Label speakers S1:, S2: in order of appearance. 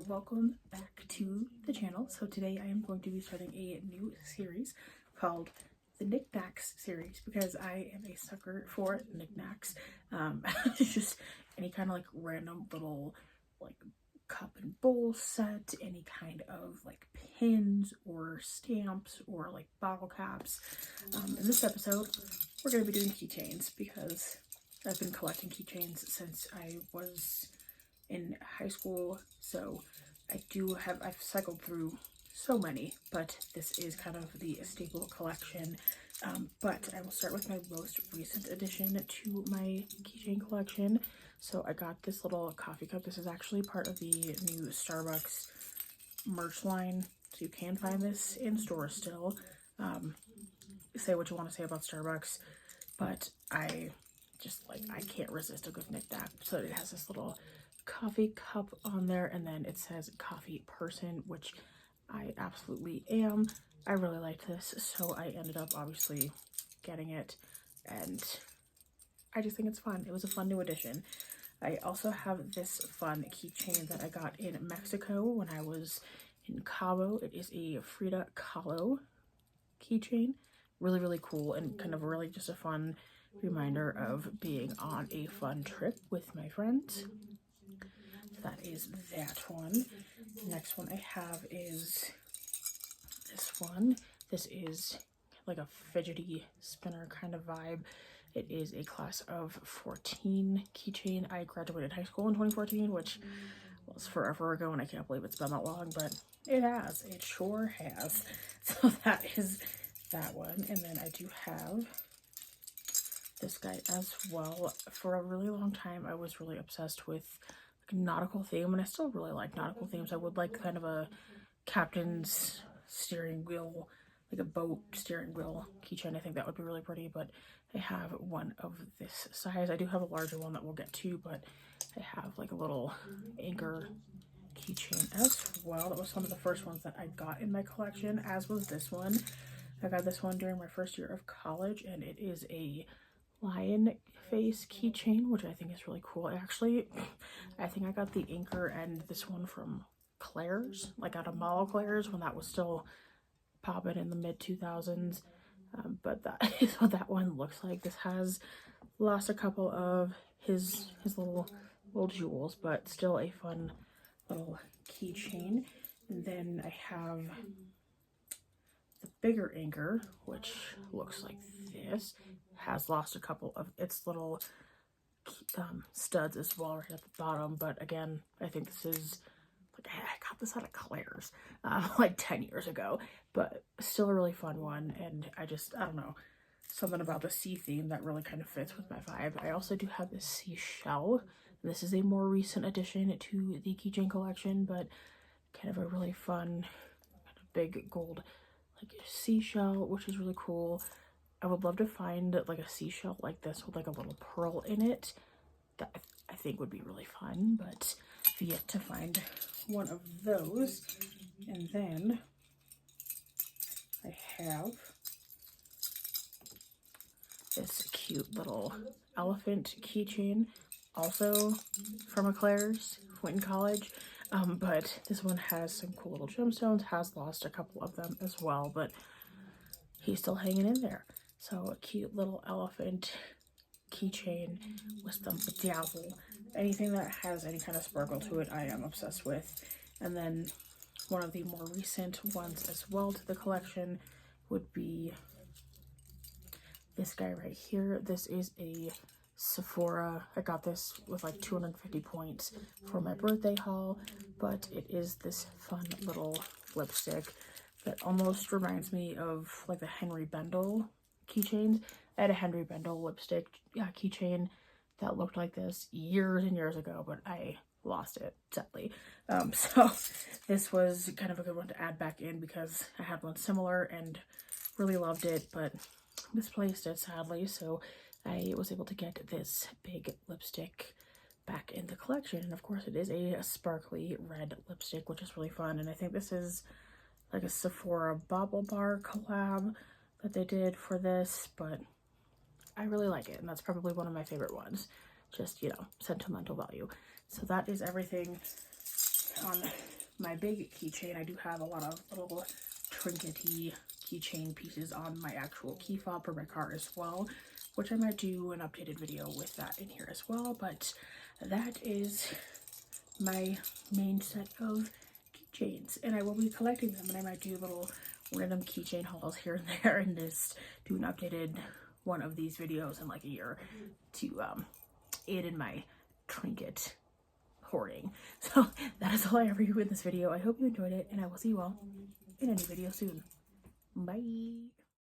S1: Welcome back to the channel. So today I am going to be starting a new series called the Knick Knacks series because I am a sucker for knickknacks. It's just any kind of like random little like cup and bowl set, any kind of like pins or stamps or like bottle caps. In this episode we're going to be doing keychains because I've been collecting keychains since I was in high school, so I've cycled through so many, but this is kind of the staple collection. But I will start with my most recent addition to my keychain collection. So I got this little coffee cup. This is actually part of the new Starbucks merch line, so you can find this in stores still. Say what you want to say about Starbucks, but I can't resist a good Knick Knack. So it has this little coffee cup on there, and then it says coffee person, which I absolutely am. I really liked this, so I ended up obviously getting it, and I just think it's fun. It was a fun new addition. I also have this fun keychain that I got in Mexico when I was in Cabo. It is a Frida Kahlo keychain. Really cool, and kind of really just a fun reminder of being on a fun trip with my friends. That is that one. The next one I have is this one. This is like a fidgety spinner kind of vibe. It is a class of 14 keychain. I graduated high school in 2014, which was forever ago, and I can't believe it's been that long, but it has. It sure has. So that is that one. And then I do have this guy as well. For a really long time, I was really obsessed with nautical theme, and I still really like nautical themes. I would like kind of a captain's steering wheel, like a boat steering wheel keychain. I think that would be really pretty, but I have one of this size. I do have a larger one that we'll get to, but I have like a little anchor keychain as well. That was one of the first ones that I got in my collection, as was this one. I got this one during my first year of college, and it is a lion face keychain, which I think is really cool. I think I got the anchor and this one from Claire's, like out of Mall Claire's, when that was still popping in the mid 2000s. But that is what that one looks like. This has lost a couple of his little jewels, but still a fun little keychain. And then I have the bigger anchor, which looks like this. Has lost a couple of its little studs as well right at the bottom, but again, I think this is like, I got this out of Claire's like 10 years ago, but still a really fun one. And I don't know, something about the sea theme that really kind of fits with my vibe. I also do have this seashell. This is a more recent addition to the keychain collection, but kind of a really fun kind of big gold like seashell, which is really cool. I would love to find like a seashell like this with like a little pearl in it. That I think would be really fun, but I've yet to find one of those. And then I have this cute little elephant keychain, also from a Claire's, went in college. But this one has some cool little gemstones, has lost a couple of them as well, but he's still hanging in there. So a cute little elephant keychain with some bedazzle. Anything that has any kind of sparkle to it, I am obsessed with. And then one of the more recent ones as well to the collection would be this guy right here. This is a Sephora. I got this with like 250 points for my birthday haul, but it is this fun little lipstick that almost reminds me of like the Henry Bendel keychains. I had a Henry Bendel lipstick keychain that looked like this years and years ago, but I lost it, sadly. So this was kind of a good one to add back in because I had one similar and really loved it, but misplaced it sadly. So I was able to get this big lipstick back in the collection. And of course it is a sparkly red lipstick, which is really fun. And I think this is like a Sephora Bobble Bar collab that they did for this, but I really like it, and that's probably one of my favorite ones. Just, you know, sentimental value. So that is everything on my big keychain, I do have a lot of little trinkety keychain pieces on my actual key fob for my car as well, which I might do an updated video with that in here as well. But that is my main set of keychains, and I will be collecting them, and I might do little random keychain hauls here and there, and just do an updated one of these videos in like a year to aid in my trinket hoarding. So that is all I ever do in this video. I hope you enjoyed it, and I will see you all in a new video soon. Bye.